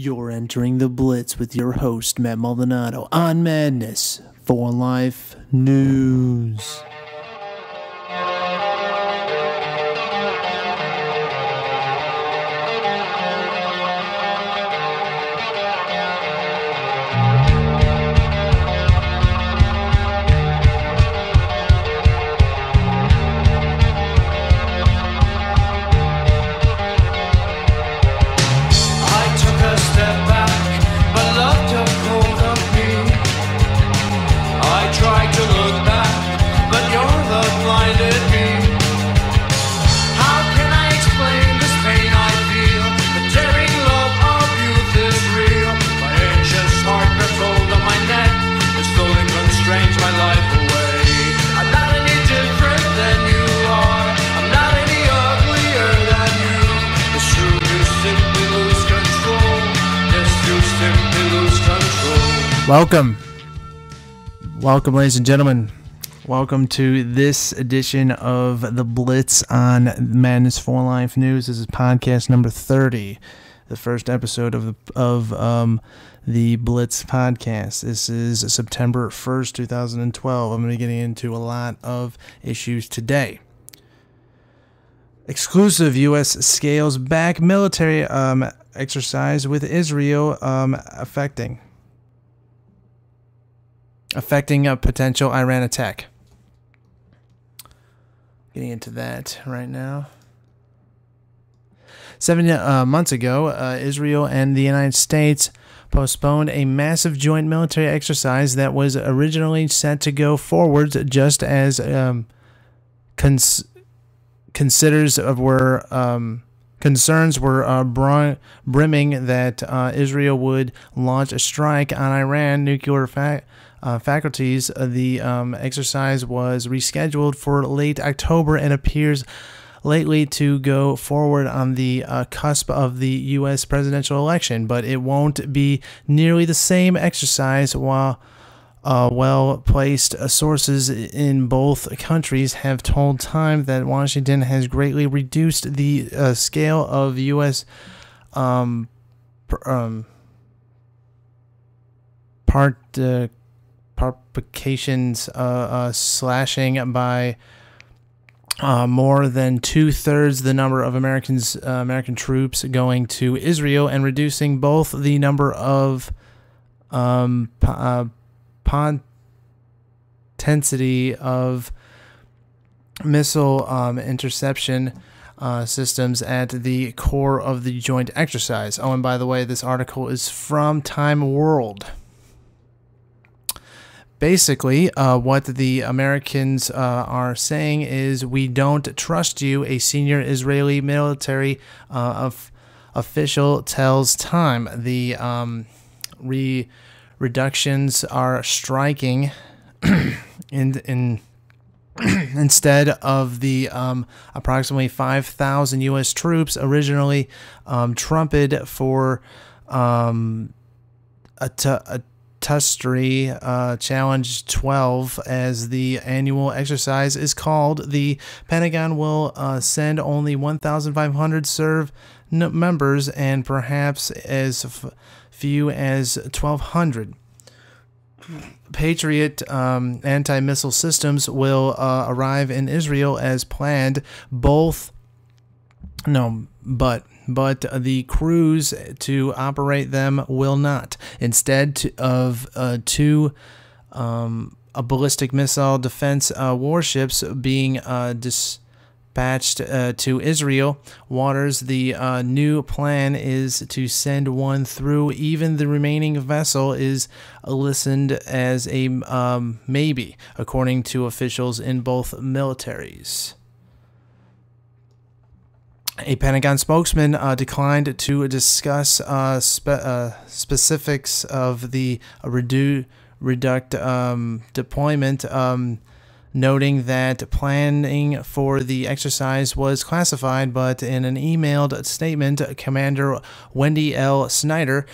You're entering the Blitz with your host, Matt Maldonado, on Madness for Life News. Welcome, ladies and gentlemen. Welcome to this edition of the Blitz on Madness4life News. This is podcast number 30, the first episode of the Blitz podcast. This is September 1st, 2012. I'm going to be getting into a lot of issues today. Exclusive U.S. scales back military exercise with Israel affecting a potential Iran attack. Getting into that right now. 7 months ago, Israel and the United States postponed a massive joint military exercise that was originally set to go forward, just as concerns were brimming that Israel would launch a strike on Iran nuclear faculties. The exercise was rescheduled for late October and appears likely to go forward on the cusp of the U.S. presidential election, but it won't be nearly the same exercise. While well-placed sources in both countries have told Time that Washington has greatly reduced the scale of U.S. Provocations, slashing by more than 2/3 the number of American troops going to Israel, and reducing both the number of intensity of missile interception systems at the core of the joint exercise. Oh, and by the way, this article is from Time World. Basically, what the Americans are saying is, we don't trust you, a senior Israeli military official tells Time. The reductions are striking instead of the approximately 5,000 U.S. troops originally trumpeted for Tustry Challenge 12, as the annual exercise is called. The Pentagon will send only 1,500 serve members and perhaps as few as 1,200. Patriot anti-missile systems will arrive in Israel as planned. But the crews to operate them will not. Instead of two ballistic missile defense warships being dispatched to Israel waters, the new plan is to send one through. Even the remaining vessel is listened as a maybe, according to officials in both militaries. A Pentagon spokesman declined to discuss specifics of the reduced deployment, noting that planning for the exercise was classified. But in an emailed statement, Commander Wendy L. Snyder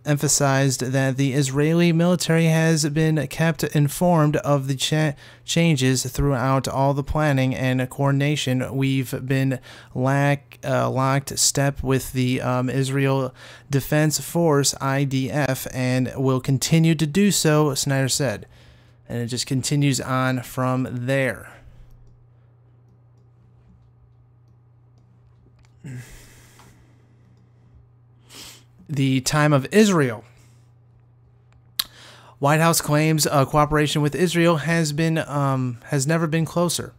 emphasized that the Israeli military has been kept informed of the changes throughout all the planning and coordination. We've been locked step with the Israel Defense Force, IDF, and will continue to do so, Snyder said. And it just continues on from there. The time of Israel. White House claims cooperation with Israel has never been closer.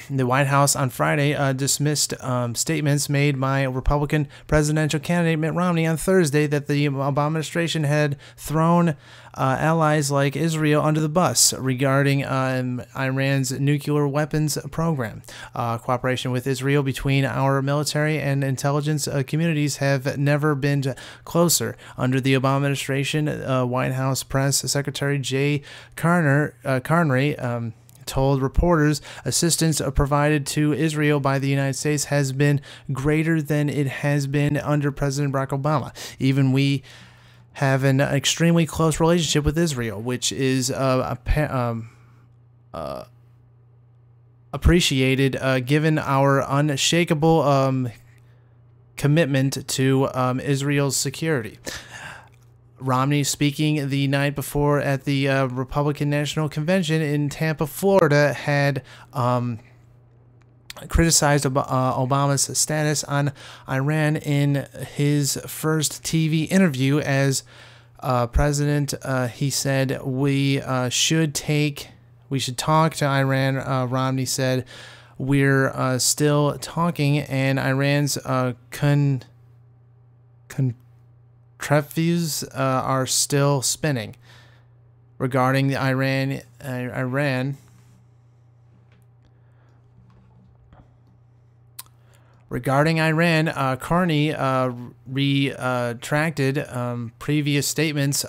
The White House on Friday dismissed statements made by Republican presidential candidate Mitt Romney on Thursday that the Obama administration had thrown allies like Israel under the bus regarding Iran's nuclear weapons program. Cooperation with Israel between our military and intelligence communities have never been closer. Under the Obama administration, White House Press Secretary Jay Carney told reporters assistance provided to Israel by the United States has been greater than it has been under President Barack Obama. Even we have an extremely close relationship with Israel, which is appreciated given our unshakable commitment to Israel's security. Romney, speaking the night before at the Republican National Convention in Tampa, Florida, had criticized Obama's status on Iran in his first TV interview as president. He said, we should talk to Iran. Romney said, we're still talking, and Iran's Trefuges are still spinning. Regarding the Iran, Carney retracted previous statements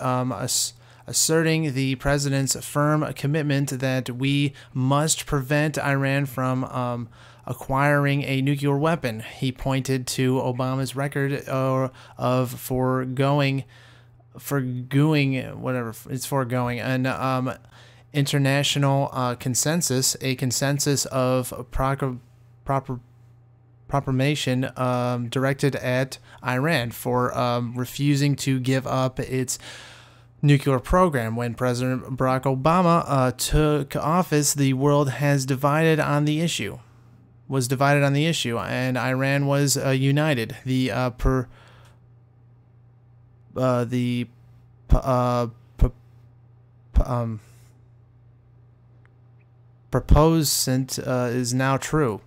asserting the president's firm commitment that we must prevent Iran from acquiring a nuclear weapon. He pointed to Obama's record of foregoing an international consensus, a consensus of proclamation directed at Iran for refusing to give up its nuclear program. When President Barack Obama took office, the world was divided on the issue, and Iran was united. Proposant is now true.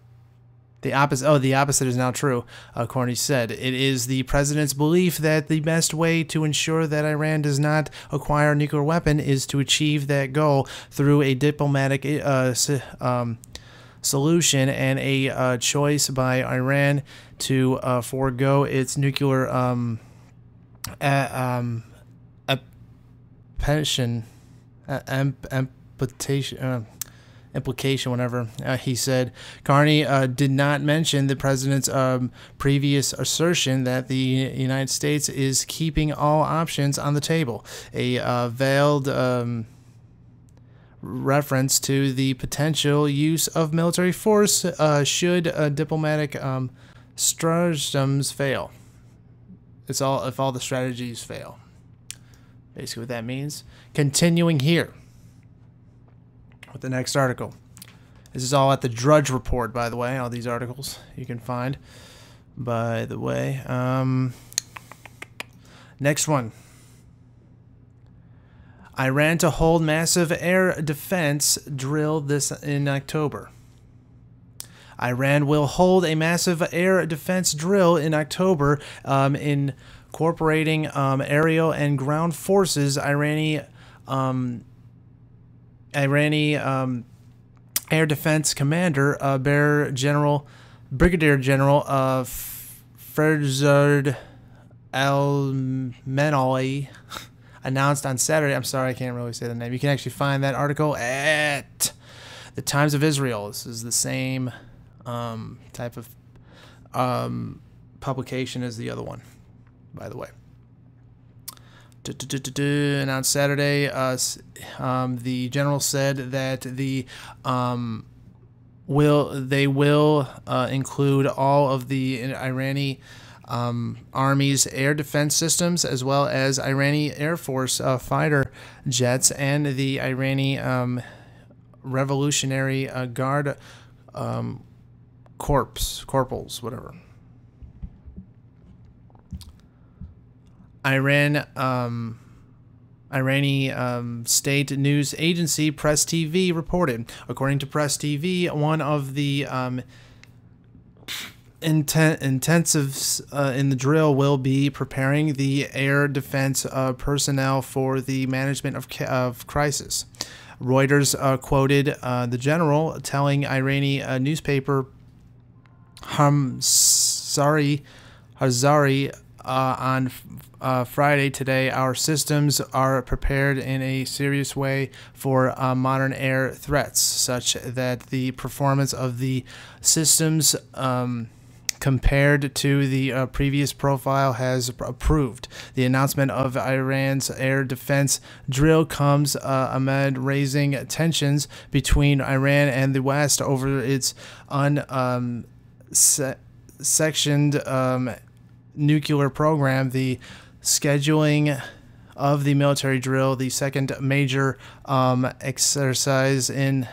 The opposite is now true, Carney said. It is the president's belief that the best way to ensure that Iran does not acquire a nuclear weapon is to achieve that goal through a diplomatic solution and a choice by Iran to forego its nuclear implication, whatever, he said. Carney did not mention the president's previous assertion that the United States is keeping all options on the table, a veiled reference to the potential use of military force should diplomatic stratagems fail. If all the strategies fail. Basically what that means. Continuing here with the next article. This is all at the Drudge Report, by the way. All these articles you can find, by the way. Next one. Iran to hold massive air defense drill in October. Iran will hold a massive air defense drill in October, incorporating aerial and ground forces. Iranian Air Defense Commander Brigadier General Farzad Al-Menali announced on Saturday. I'm sorry, I can't really say the name. You can actually find that article at the Times of Israel. This is the same type of publication as the other one, by the way. Announced Saturday, the general said that they will include all of the Irani Army's air defense systems, as well as Irani Air Force fighter jets and the Irani Revolutionary Guard corporals, whatever. Irani state news agency Press TV reported. According to Press TV, one of the intensives in the drill will be preparing the air defense personnel for the management of crisis. Reuters quoted the general telling Irani newspaper Hazari on Friday today, our systems are prepared in a serious way for modern air threats, such that the performance of the systems compared to the previous profile has improved. The announcement of Iran's air defense drill comes amid raising tensions between Iran and the West over its sectioned nuclear program. The scheduling of the military drill, the second major exercise in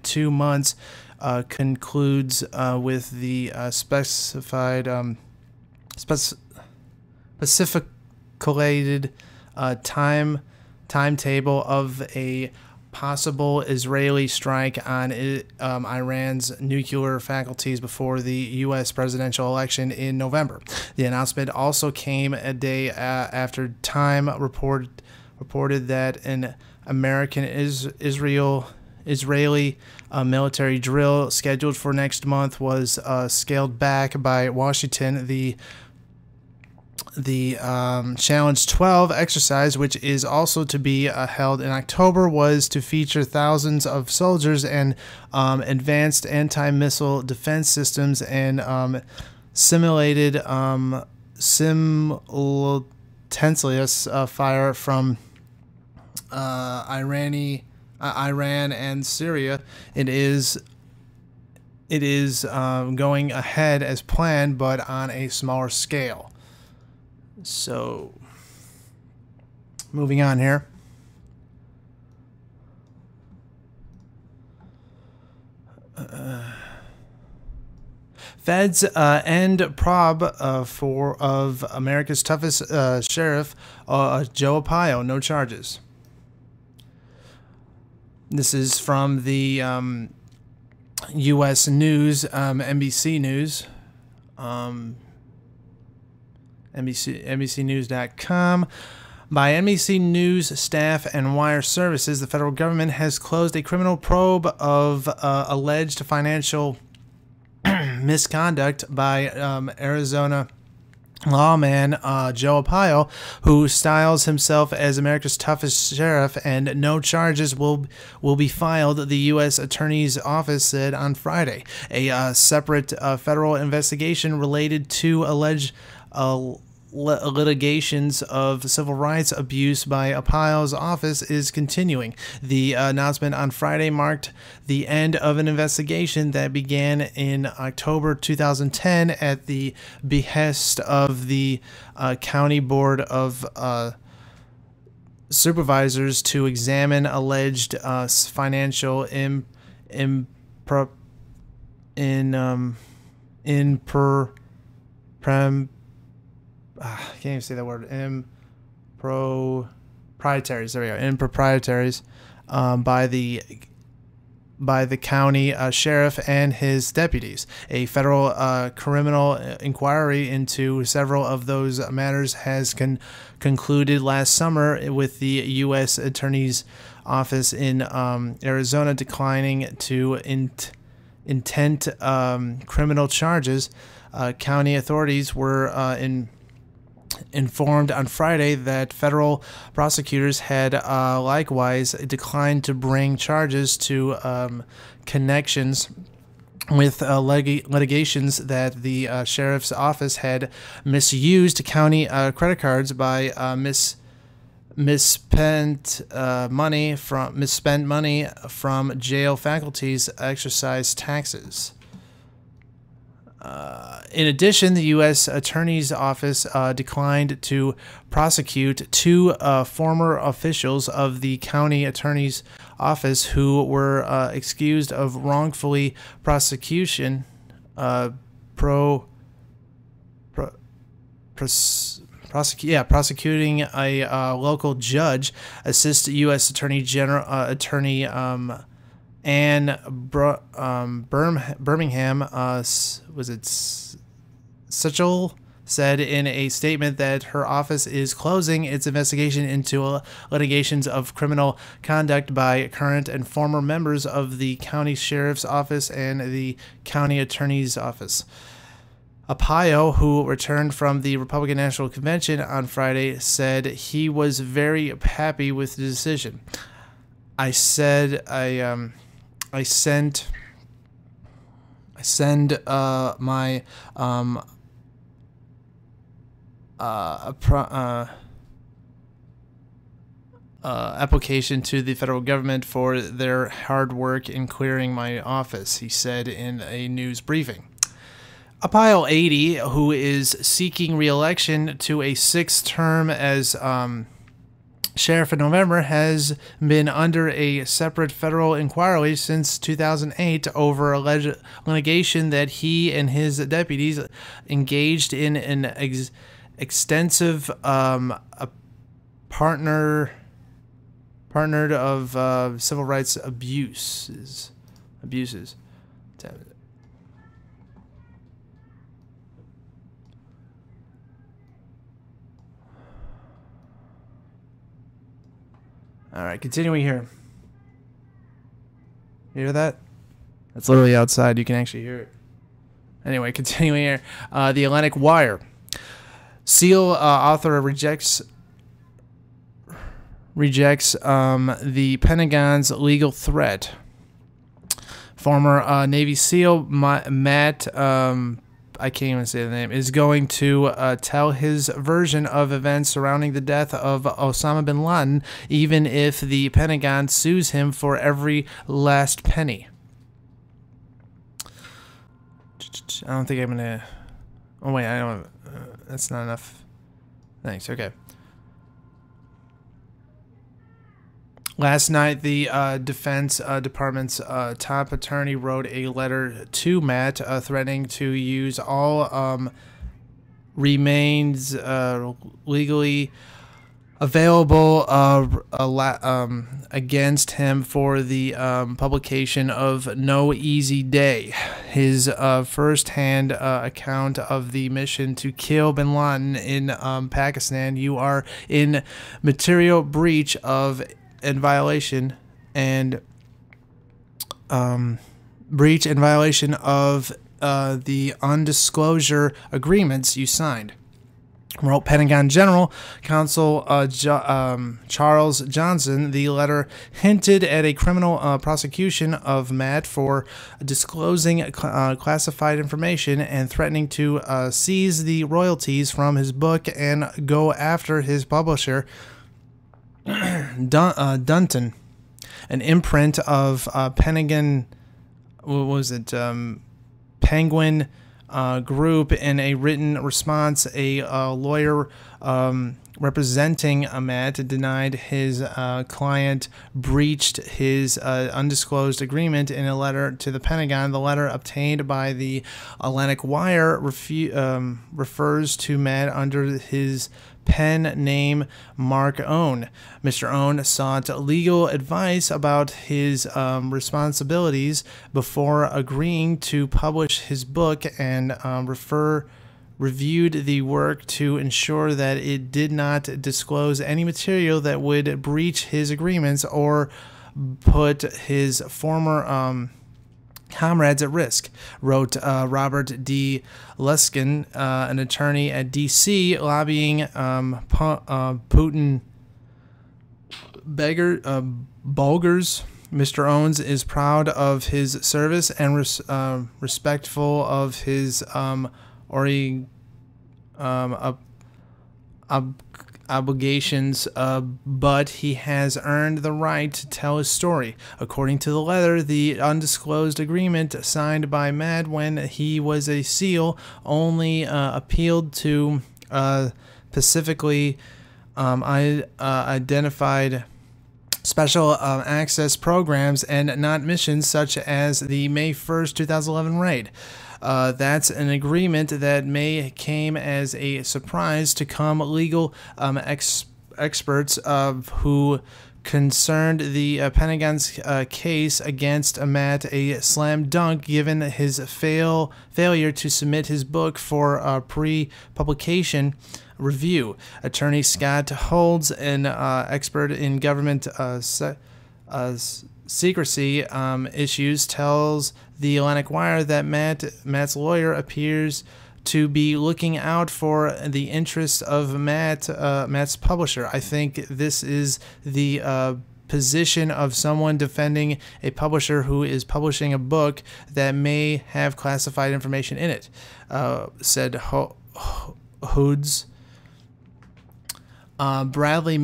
2 months, concludes with the specified specificated timetable of a possible Israeli strike on Iran's nuclear faculties before the U.S. presidential election in November. The announcement also came a day after Time reported that an American Israeli military drill scheduled for next month was scaled back by Washington. The Challenge 12 exercise, which is also to be held in October, was to feature thousands of soldiers and advanced anti-missile defense systems and simulated simultaneous fire from Iran and Syria. It is going ahead as planned, but on a smaller scale. So, moving on here. Feds end probe of America's toughest sheriff, Joe Arpaio, no charges. This is from the U.S. News, NBC News. NBCnews.com. By NBC News staff and wire services, the federal government has closed a criminal probe of alleged financial misconduct by Arizona lawman Joe Arpaio, who styles himself as America's toughest sheriff, and no charges will be filed, the U.S. Attorney's Office said on Friday. A separate federal investigation related to alleged litigations of civil rights abuse by Arpaio's office is continuing. The announcement on Friday marked the end of an investigation that began in October 2010 at the behest of the County Board of Supervisors to examine alleged financial I can't even say that word. Improprietaries. There we go. Improprietaries by the county sheriff and his deputies. A federal criminal inquiry into several of those matters has concluded last summer, with the U.S. Attorney's Office in Arizona declining to intent criminal charges. County authorities were informed on Friday that federal prosecutors had likewise declined to bring charges to connections with litigations that the sheriff's office had misused county credit cards by misspent money from jail faculties exercise taxes. In addition, the U.S. Attorney's Office declined to prosecute two former officials of the county attorney's office who were excused of wrongfully prosecuting a local judge. Assistant U.S. Attorney General Anne Birmingham, Sitchell, said in a statement that her office is closing its investigation into litigations of criminal conduct by current and former members of the county sheriff's office and the county attorney's office. Arpaio, who returned from the Republican National Convention on Friday, said he was very happy with the decision. I send my application to the federal government for their hard work in clearing my office, he said in a news briefing. Arpaio, 80, who is seeking re-election to a sixth term as sheriff in November, has been under a separate federal inquiry since 2008 over alleged litigation that he and his deputies engaged in an extensive partnered of civil rights abuses. All right, continuing here. You hear that? That's literally outside. You can actually hear it. Anyway, continuing here. The Atlantic Wire. Seal author rejects the Pentagon's legal threat. Former Navy SEAL Matt, I can't even say the name, is going to tell his version of events surrounding the death of Osama bin Laden, even if the Pentagon sues him for every last penny. I don't think I'm gonna. Oh wait, I don't. That's not enough. Thanks. Okay. Last night, the Defense Department's top attorney wrote a letter to Matt threatening to use all remains legally available against him for the publication of No Easy Day, his first-hand account of the mission to kill bin Laden in Pakistan. You are in material breach of and violation of the undisclosure agreements you signed, wrote Pentagon General Counsel Charles Johnson. The letter hinted at a criminal prosecution of Matt for disclosing classified information and threatening to seize the royalties from his book and go after his publisher, Dunton, an imprint of Penguin Group. In a written response, a lawyer representing Matt denied his client breached his undisclosed agreement in a letter to the Pentagon. The letter obtained by the Atlantic Wire refers to Matt under his pen name Mark Owen. Mr. Owen sought legal advice about his responsibilities before agreeing to publish his book and reviewed the work to ensure that it did not disclose any material that would breach his agreements or put his former comrades at risk, wrote Robert D. Luskin, an attorney at D.C. lobbying Putin Bulgars Mr. Owens is proud of his service and respectful of his obligations, but he has earned the right to tell his story. According to the letter, the undisclosed agreement signed by Matt when he was a SEAL only appealed to specifically identified special access programs and not missions such as the May 1st, 2011 raid. That's an agreement that may came as a surprise to some legal experts who concerned the Pentagon's case against Matt a slam dunk given his failure to submit his book for pre-publication review. Attorney Scott Holds, an expert in government secrecy issues, tells the Atlantic Wire that Matt's lawyer appears to be looking out for the interests of Matt's publisher. I think this is the position of someone defending a publisher who is publishing a book that may have classified information in it, said Hoods. Bradley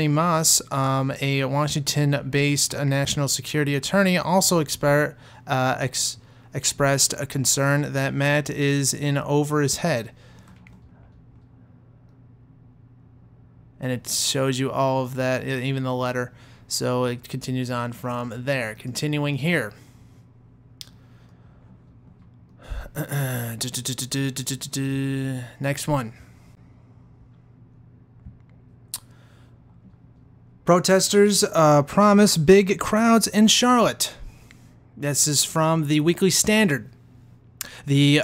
Moss, a Washington-based national security attorney, also expressed a concern that Matt is in over his head. And it shows you all of that, even the letter. So it continues on from there. Continuing here. Next one. Protesters promise big crowds in Charlotte. This is from the Weekly Standard. The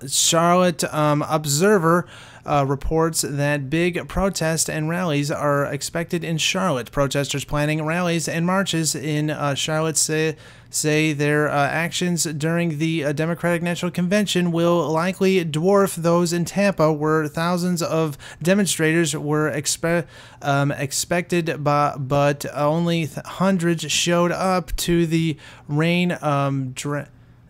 Charlotte Observer reports that big protests and rallies are expected in Charlotte. Protesters planning rallies and marches in Charlotte say their actions during the Democratic National Convention will likely dwarf those in Tampa, where thousands of demonstrators were expected, but only hundreds showed up to the rain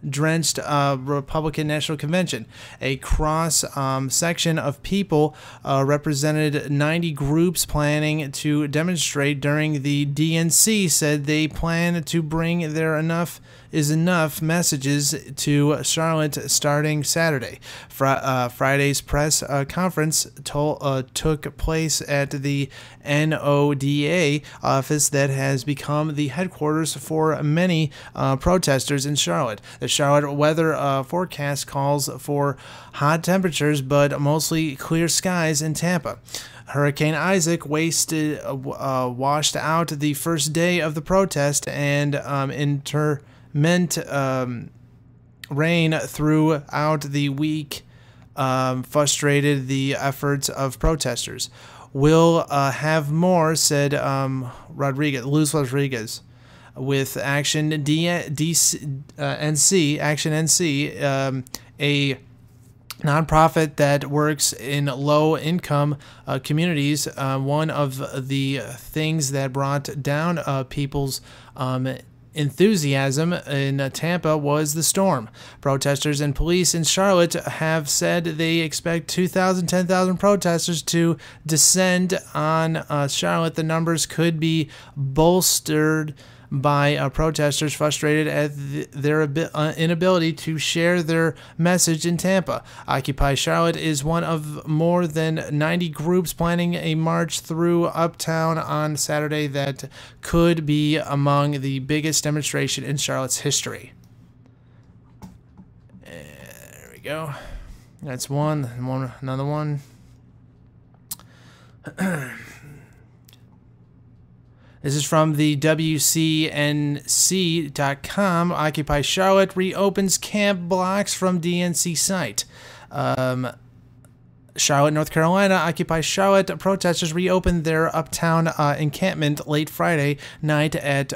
drenched Republican National Convention. A cross section of people represented 90 groups planning to demonstrate during the DNC said they plan to bring their enough is enough messages to Charlotte starting Saturday. Friday's press conference took place at the NODA office that has become the headquarters for many protesters in Charlotte. The Charlotte weather forecast calls for hot temperatures but mostly clear skies in Tampa. Hurricane Isaac washed out the first day of the protest, and intermittent rain throughout the week frustrated the efforts of protesters. We'll have more, said Luz Rodriguez, with Action NC, a nonprofit that works in low-income communities. One of the things that brought down people's enthusiasm in Tampa was the storm. Protesters and police in Charlotte have said they expect 2,000, 10,000 protesters to descend on Charlotte. The numbers could be bolstered by protesters frustrated at their inability to share their message in Tampa. Occupy Charlotte is one of more than 90 groups planning a march through Uptown on Saturday that could be among the biggest demonstration in Charlotte's history. There we go. That's one. Another one. This is from the WCNC.com. Occupy Charlotte reopens camp blocks from DNC site. Charlotte, North Carolina. Occupy Charlotte protesters reopened their uptown encampment late Friday night at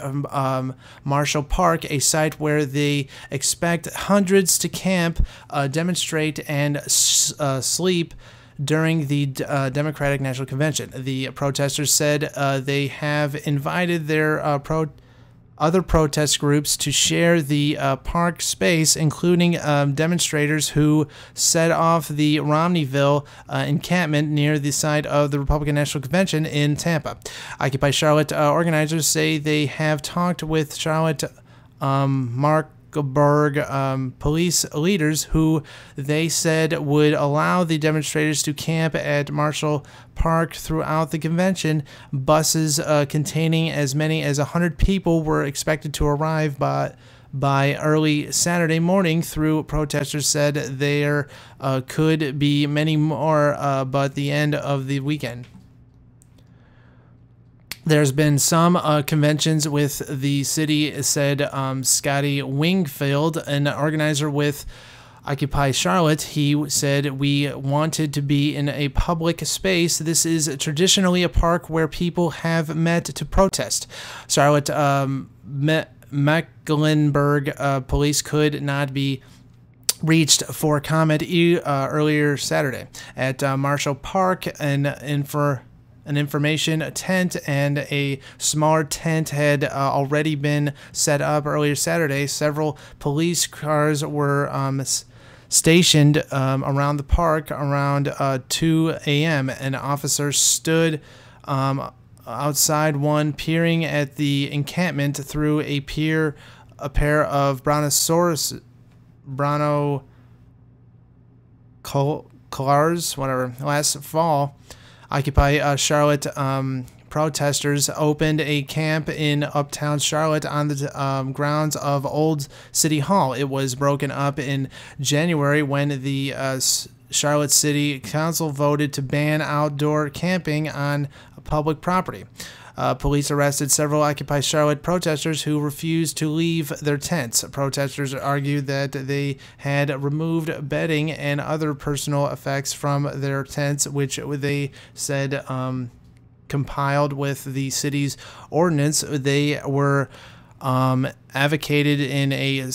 Marshall Park, a site where they expect hundreds to camp, demonstrate, and sleep during the Democratic National Convention. The protesters said they have invited their other protest groups to share the park space, including demonstrators who set off the Romneyville encampment near the site of the Republican National Convention in Tampa. Occupy Charlotte organizers say they have talked with Charlotte Markburg police leaders who they said would allow the demonstrators to camp at Marshall Park throughout the convention. Buses containing as many as 100 people were expected to arrive by early Saturday morning. Through protesters said there could be many more by the end of the weekend. There's been some conventions with the city, said Scotty Wingfield, an organizer with Occupy Charlotte. He said, "We wanted to be in a public space. This is traditionally a park where people have met to protest." Charlotte Mecklenburg police could not be reached for comment earlier Saturday at Marshall Park, an information tent and a smaller tent had already been set up earlier Saturday. Several police cars were stationed around the park around 2 a.m. An officer stood outside one, peering at the encampment through a pair of brontosaurus collars, whatever, last fall. Occupy Charlotte protesters opened a camp in uptown Charlotte on the grounds of Old City Hall. It was broken up in January when the Charlotte City Council voted to ban outdoor camping on public property. Police arrested several Occupy Charlotte protesters who refused to leave their tents. Protesters argued that they had removed bedding and other personal effects from their tents, which they said compiled with the city's ordinance. They were advocated in a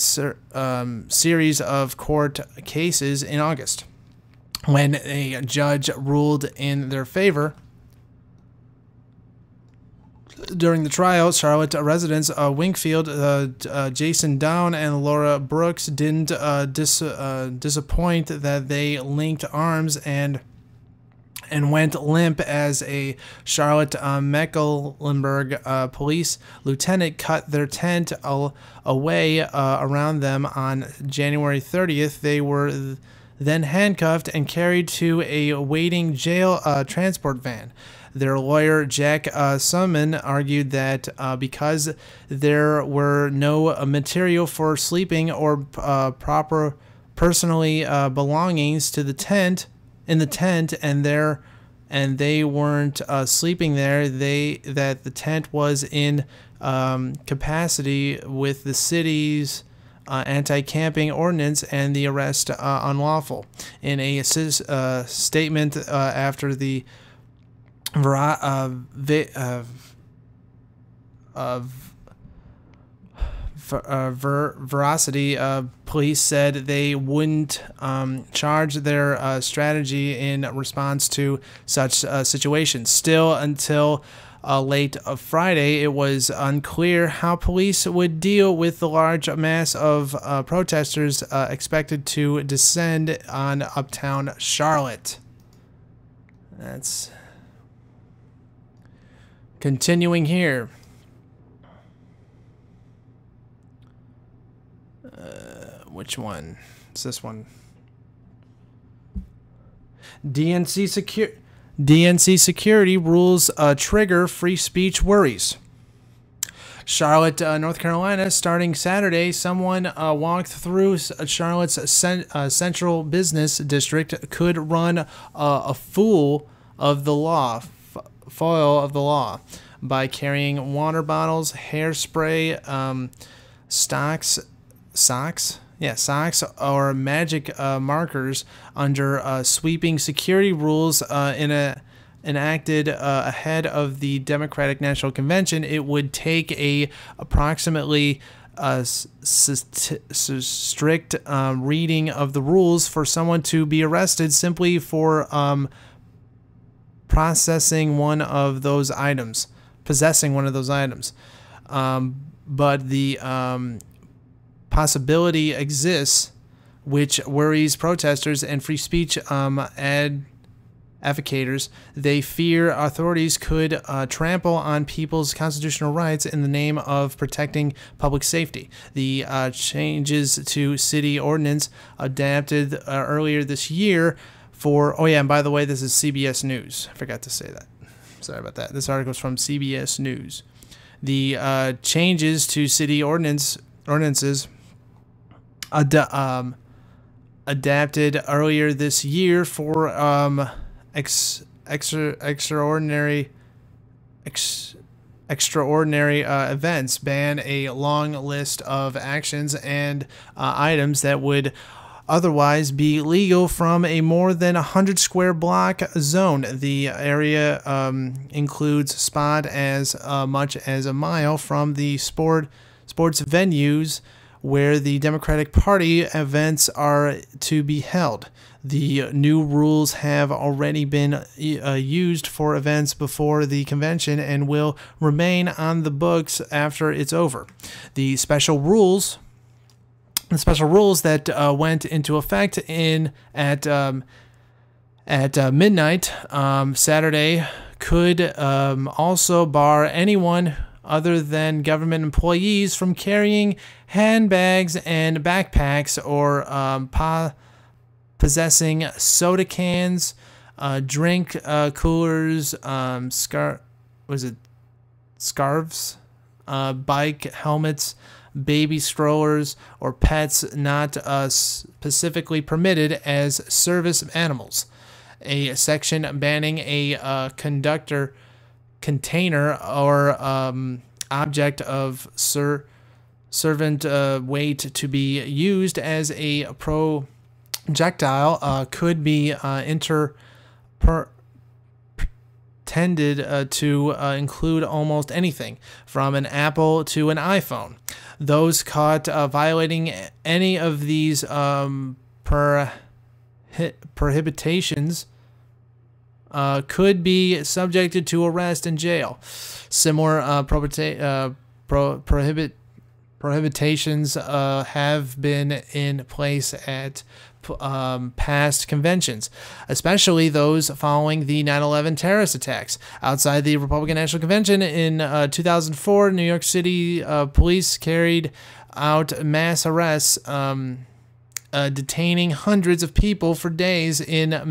series of court cases in August. When a judge ruled in their favor, during the trial, Charlotte residents Wingfield, Jason Down, and Laura Brooks didn't disappoint that they linked arms and went limp as a Charlotte Mecklenburg police lieutenant cut their tent away around them on January 30th. They were then handcuffed and carried to a waiting jail transport van. Their lawyer, Jack Summan, argued that because there were no material for sleeping or proper personally belongings to the tent and they weren't sleeping there, that the tent was in capacity with the city's anti-camping ordinance and the arrest unlawful. In a statement after the Veracity police said they wouldn't charge their strategy in response to such situations. Still, until late Friday, it was unclear how police would deal with the large mass of protesters expected to descend on uptown Charlotte. That's continuing here. Which one? It's this one. DNC security rules trigger free speech worries. Charlotte, North Carolina, starting Saturday, someone walked through Charlotte's central business district could run a foil of the law by carrying water bottles, hairspray, socks, or magic markers under sweeping security rules enacted ahead of the Democratic National Convention. It would take approximately strict reading of the rules for someone to be arrested simply for possessing one of those items. but the possibility exists, which worries protesters and free speech advocates. They fear authorities could trample on people's constitutional rights in the name of protecting public safety. The changes to city ordinance adapted earlier this year for, oh yeah, and by the way, this is CBS News. I forgot to say that. Sorry about that. This article is from CBS News. The changes to city ordinances adapted earlier this year for extraordinary events ban a long list of actions and items that would otherwise be legal from a more than 100 square block zone. The area includes spot as much as a mile from the sports venues where the Democratic Party events are to be held. The new rules have already been used for events before the convention and will remain on the books after it's over. The special rules that went into effect at midnight Saturday could also bar anyone other than government employees from carrying handbags and backpacks or possessing soda cans, drink coolers, scarves, bike helmets, baby strollers, or pets not specifically permitted as service animals. A section banning a container or object of servant weight to be used as a projectile could be intended to include almost anything from an Apple to an iPhone. Those caught violating any of these prohibitions could be subjected to arrest and jail. Similar prohibitions have been in place at past conventions, especially those following the 9/11 terrorist attacks. Outside the Republican National Convention in 2004, New York City police carried out mass arrests, detaining hundreds of people for days in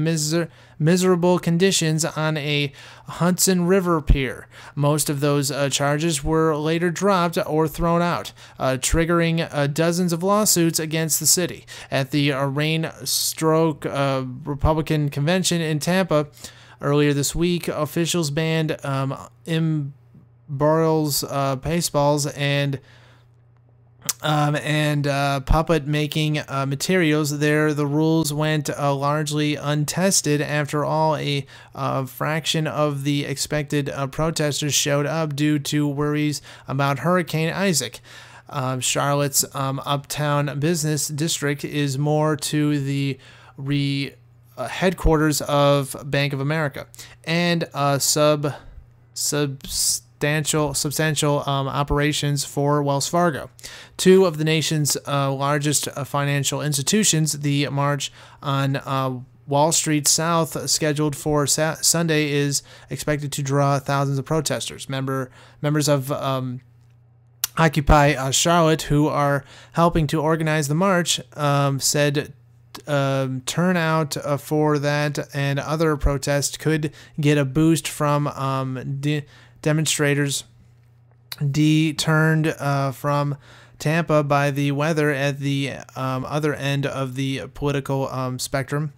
miserable conditions on a Hudson River pier. Most of those charges were later dropped or thrown out, triggering dozens of lawsuits against the city. At the rain-stroke Republican convention in Tampa earlier this week, officials banned barrels, baseballs, and puppet making materials there. The rules went largely untested. After all, a fraction of the expected protesters showed up due to worries about Hurricane Isaac. Charlotte's uptown business district is more to the headquarters of Bank of America and substantial operations for Wells Fargo, two of the nation's largest financial institutions. The march on Wall Street South, scheduled for Sunday, is expected to draw thousands of protesters. Members of Occupy Charlotte, who are helping to organize the march, said turnout for that and other protests could get a boost from demonstrators deterred from Tampa by the weather at the other end of the political spectrum.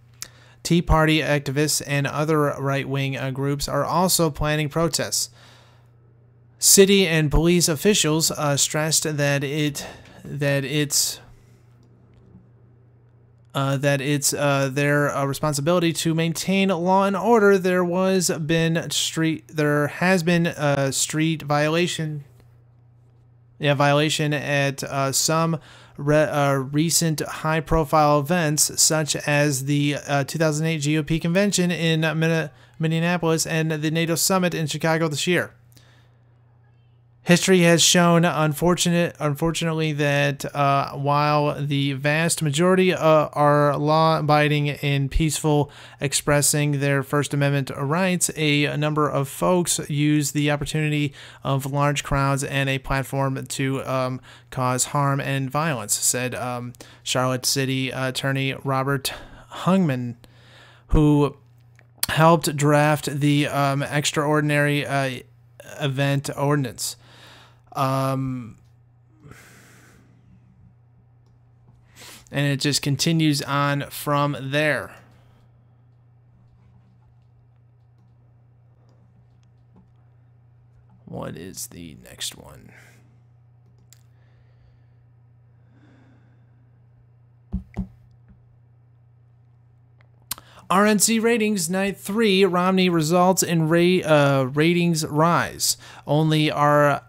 Tea Party activists and other right-wing groups are also planning protests. City and police officials stressed that it's their responsibility to maintain law and order. There has been street violation at some recent high-profile events, such as the 2008 GOP convention in Minneapolis and the NATO summit in Chicago this year. History has shown, unfortunately, that while the vast majority are law-abiding and peaceful, expressing their First Amendment rights, a number of folks use the opportunity of large crowds and a platform to cause harm and violence, said Charlotte City Attorney Robert Hungman, who helped draft the extraordinary event ordinance. And it just continues on from there. What is the next one? RNC ratings night 3. Romney results in ratings rise. Only the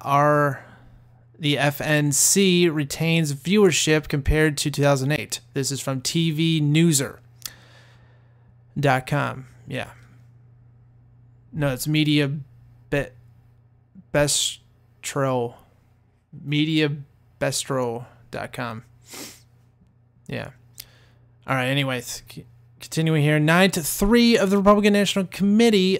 FNC retains viewership compared to 2008. This is from tvnewser.com. Yeah. No, it's mediabestro.com. Yeah. All right, anyways, continuing here. Night 3 of the Republican National Committee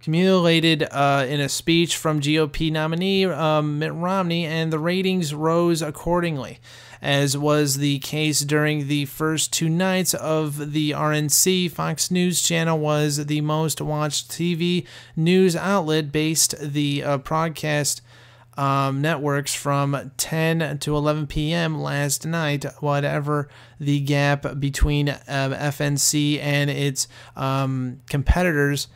accumulated in a speech from GOP nominee Mitt Romney, and the ratings rose accordingly. As was the case during the first 2 nights of the RNC, Fox News Channel was the most watched TV news outlet, based the broadcast networks from 10 to 11 p.m. last night, whatever the gap between FNC and its competitors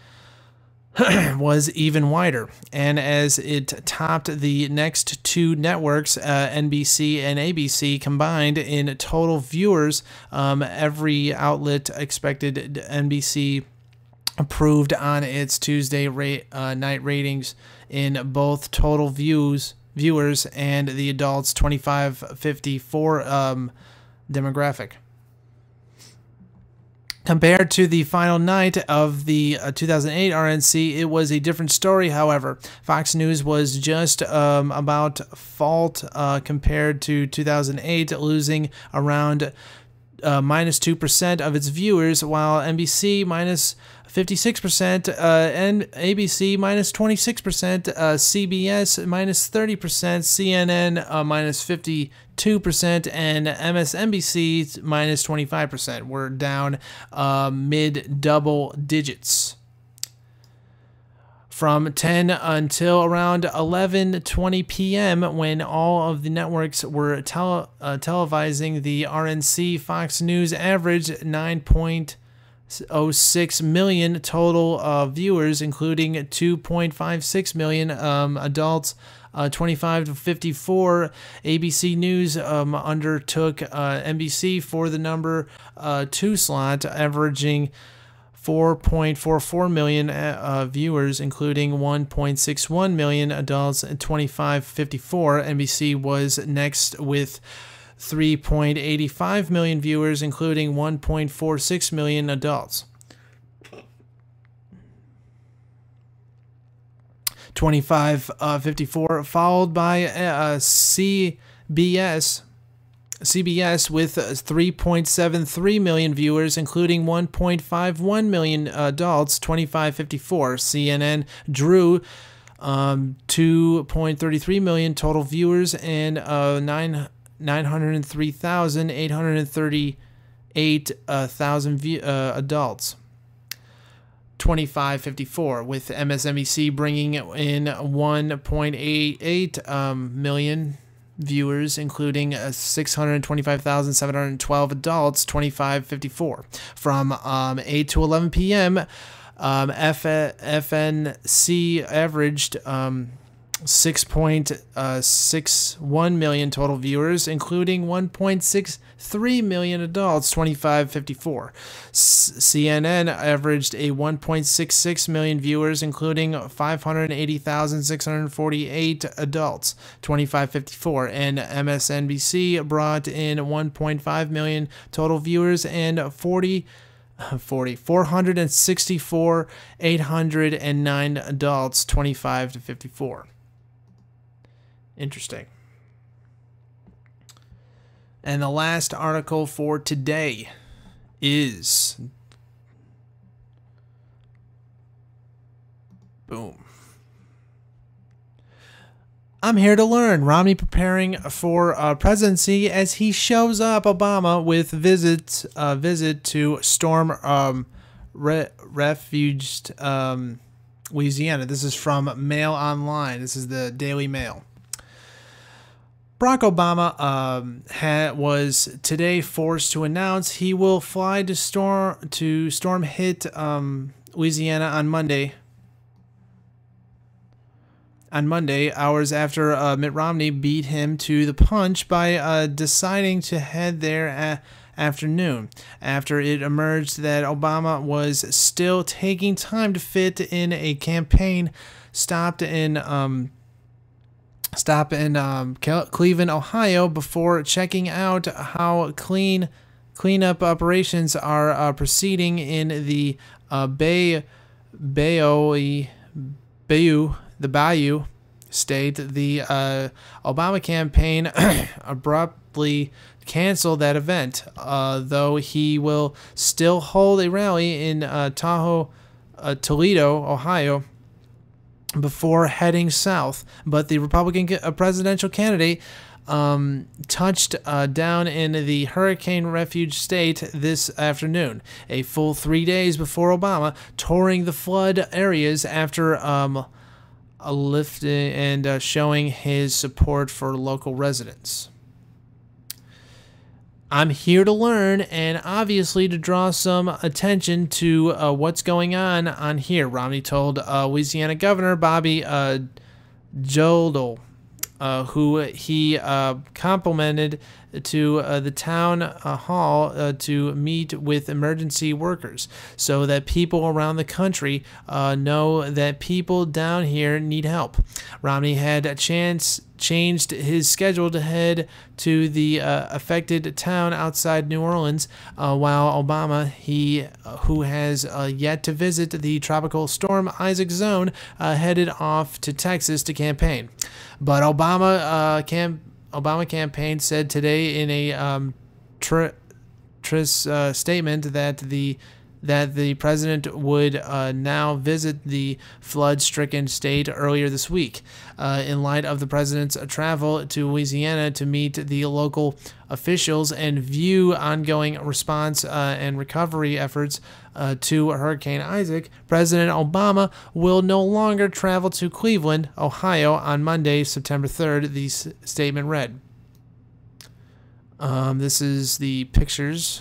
was even wider. And as it topped the next 2 networks, NBC and ABC, combined in total viewers, every outlet expected NBC approved on its Tuesday night ratings in both total viewers and the adults 25-54 demographic. Compared to the final night of the 2008 RNC, it was a different story, however. Fox News was just about fault compared to 2008, losing around minus 2% of its viewers, while NBC minus 56%, and ABC minus 26%, CBS minus 30%, CNN minus 52%, and MSNBC minus 25%. We're down mid-double digits. From 10 until around 11:20 p.m., when all of the networks were televising the RNC, Fox News averaged 9.06 million total viewers, including 2.56 million adults 25 to 54. ABC News undertook NBC for the number 2 slot, averaging 4.44 million viewers, including 1.61 million adults and 25-54. NBC was next with 3.85 million viewers, including 1.46 million adults. 25-54, followed by CBS with 3.73 million viewers, including 1.51 million adults, 25-54. CNN drew 2.33 million total viewers and 903,838 adults, 25-54, with MSNBC bringing in 1.88 million viewers, including 625,712 adults, 25-54. From 8 to 11 p.m., FNC averaged 6.61 million total viewers, including 1.63 million adults, 25-54. CNN averaged a 1.66 million viewers, including 580,648 adults, 25-54. And MSNBC brought in 1.5 million total viewers and 464, 809 adults, 25 to 54. Interesting. And the last article for today is... boom. I'm here to learn. Romney preparing for presidency as he shows up Obama with visit to storm ravaged Louisiana. This is from Mail Online. This is the Daily Mail. Barack Obama was today forced to announce he will fly to storm hit Louisiana on Monday. On Monday, hours after Mitt Romney beat him to the punch by deciding to head there afternoon, after it emerged that Obama was still taking time to fit in a campaign stop in Cleveland, Ohio, before checking out how cleanup operations are proceeding in the Bayou State. The Obama campaign abruptly canceled that event, though he will still hold a rally in Toledo, Ohio, before heading south. But the Republican presidential candidate touched down in the hurricane refuge state this afternoon, a full 3 days before Obama touring the flood areas after lifting and showing his support for local residents. I'm here to learn and obviously to draw some attention to what's going on here, Romney told Louisiana Governor Bobby Jodl, who he complimented to the town hall to meet with emergency workers, so that people around the country know that people down here need help. Romney had changed his schedule to head to the affected town outside New Orleans, while Obama, who has yet to visit the tropical storm Isaac zone, headed off to Texas to campaign. But Obama campaign said today in a statement that the president would now visit the flood-stricken state earlier this week, in light of the president's travel to Louisiana to meet the local officials and view ongoing response and recovery efforts to Hurricane Isaac. President Obama will no longer travel to Cleveland, Ohio on Monday, September 3rd, the statement read. This is the pictures.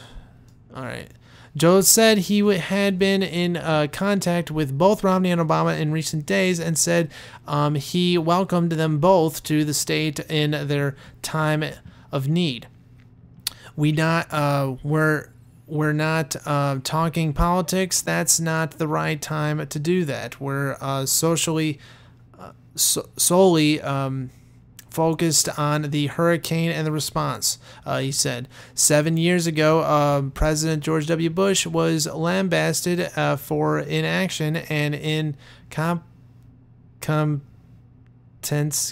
All right. Joe said he had been in contact with both Romney and Obama in recent days, and said he welcomed them both to the state in their time of need. We're not talking politics. That's not the right time to do that. We're solely focused on the hurricane and the response, he said. 7 years ago, President George W. Bush was lambasted for inaction and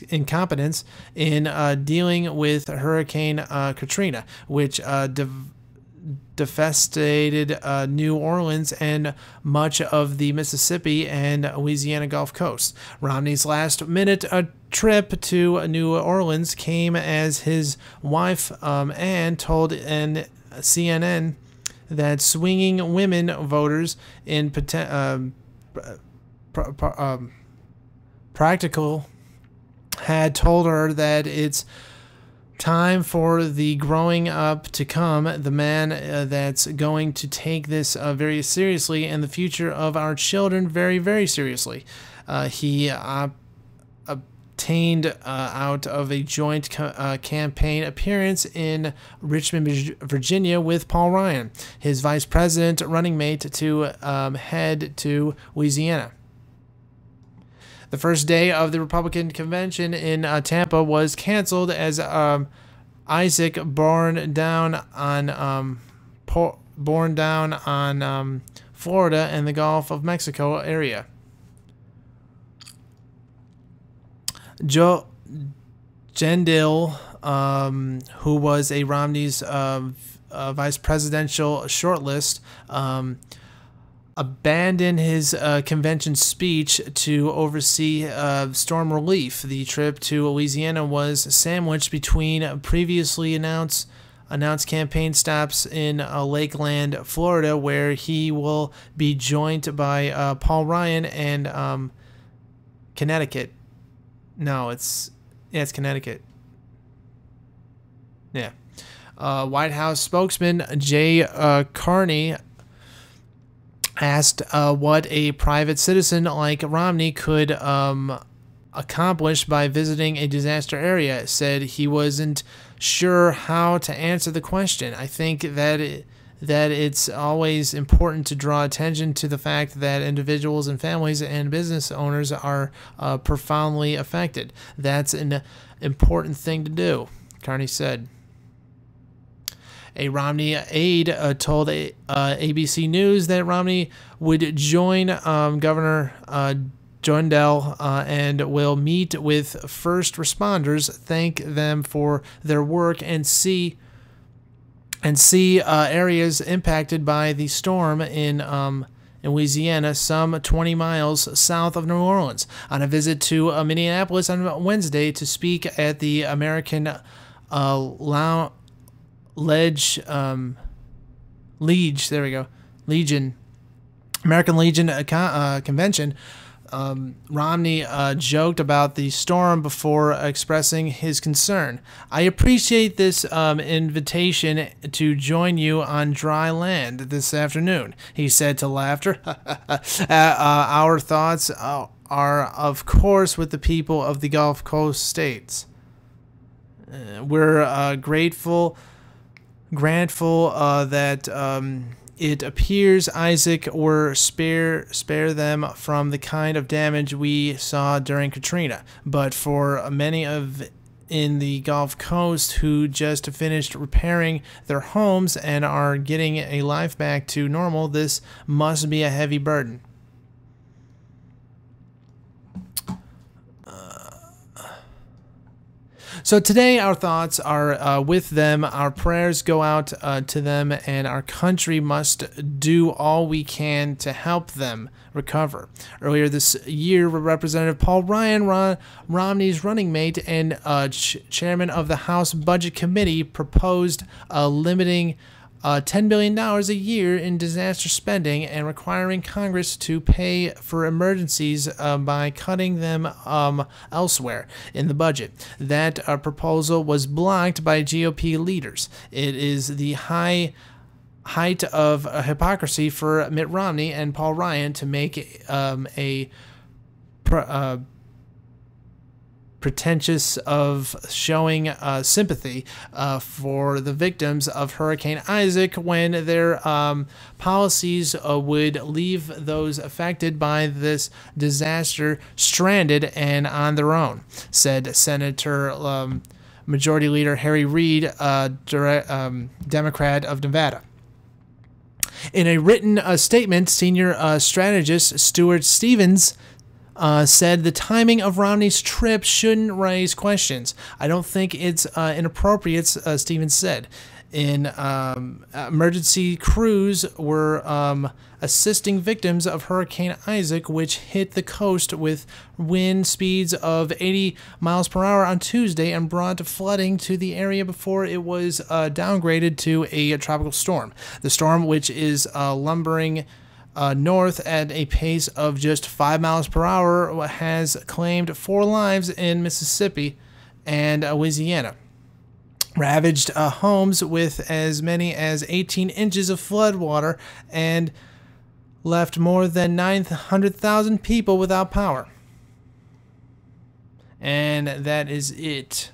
incompetence in dealing with Hurricane Katrina, which devastated New Orleans and much of the Mississippi and Louisiana Gulf Coast. Romney's last-minute trip to New Orleans came as his wife Ann told CNN that swinging women voters in practical had told her that it's time for the growing up to come, the man that's going to take this very seriously and the future of our children very, very seriously. He obtained out of a joint campaign appearance in Richmond, Virginia with Paul Ryan, his vice president running mate, to head to Louisiana. The first day of the Republican convention in Tampa was canceled as Isaac bore down on borne down on Florida and the Gulf of Mexico area. Joe Gendil, who was a Romney's vice presidential shortlist, abandoned his convention speech to oversee storm relief. The trip to Louisiana was sandwiched between previously announced campaign stops in Lakeland, Florida, where he will be joined by Paul Ryan, and Connecticut. No, it's Connecticut. Yeah. White House spokesman Jay Carney asked what a private citizen like Romney could accomplish by visiting a disaster area. Said he wasn't sure how to answer the question. I think that it's always important to draw attention to the fact that individuals and families and business owners are profoundly affected. That's an important thing to do, Carney said. A Romney aide told ABC News that Romney would join Governor Jondal and will meet with first responders, thank them for their work, and see areas impacted by the storm in Louisiana, some 20 miles south of New Orleans. On a visit to Minneapolis on Wednesday to speak at the American American Legion convention, Romney joked about the storm before expressing his concern. I appreciate this invitation to join you on dry land this afternoon, he said to Laughter. Our thoughts are, of course, with the people of the Gulf Coast states. We're grateful that it appears Isaac were spare them from the kind of damage we saw during Katrina. But for many in the Gulf Coast who just finished repairing their homes and are getting a life back to normal, this must be a heavy burden. So today our thoughts are with them, our prayers go out to them, and our country must do all we can to help them recover. Earlier this year, Representative Paul Ryan, Romney's running mate and chairman of the House Budget Committee, proposed limiting $10 billion a year in disaster spending and requiring Congress to pay for emergencies by cutting them elsewhere in the budget. That proposal was blocked by GOP leaders. It is the height of hypocrisy for Mitt Romney and Paul Ryan to make pretentious of showing sympathy for the victims of Hurricane Isaac when their policies would leave those affected by this disaster stranded and on their own, said Senator Majority Leader Harry Reid, Democrat of Nevada. In a written statement, senior strategist Stuart Stevens said the timing of Romney's trip shouldn't raise questions. I don't think it's inappropriate, Stevens said. Emergency crews were assisting victims of Hurricane Isaac, which hit the coast with wind speeds of 80 miles per hour on Tuesday and brought flooding to the area before it was downgraded to a tropical storm. The storm, which is lumbering north at a pace of just 5 miles per hour, has claimed 4 lives in Mississippi and Louisiana, ravaged homes with as many as 18 inches of flood water, and left more than 900,000 people without power. And that is it.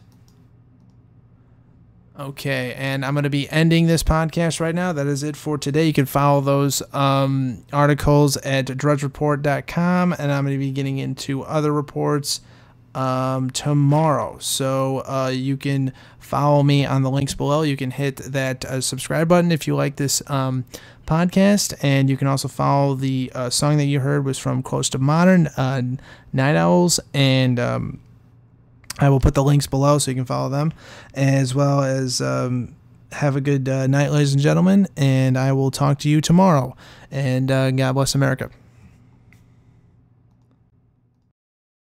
Okay, and I'm going to be ending this podcast right now. That is it for today. You can follow those articles at drudgereport.com, and I'm going to be getting into other reports tomorrow. So you can follow me on the links below. You can hit that subscribe button if you like this podcast, and you can also follow the song that you heard was from Close to Modern, Night Owls, and I will put the links below so you can follow them, as well as have a good night, ladies and gentlemen, and I will talk to you tomorrow, and God bless America.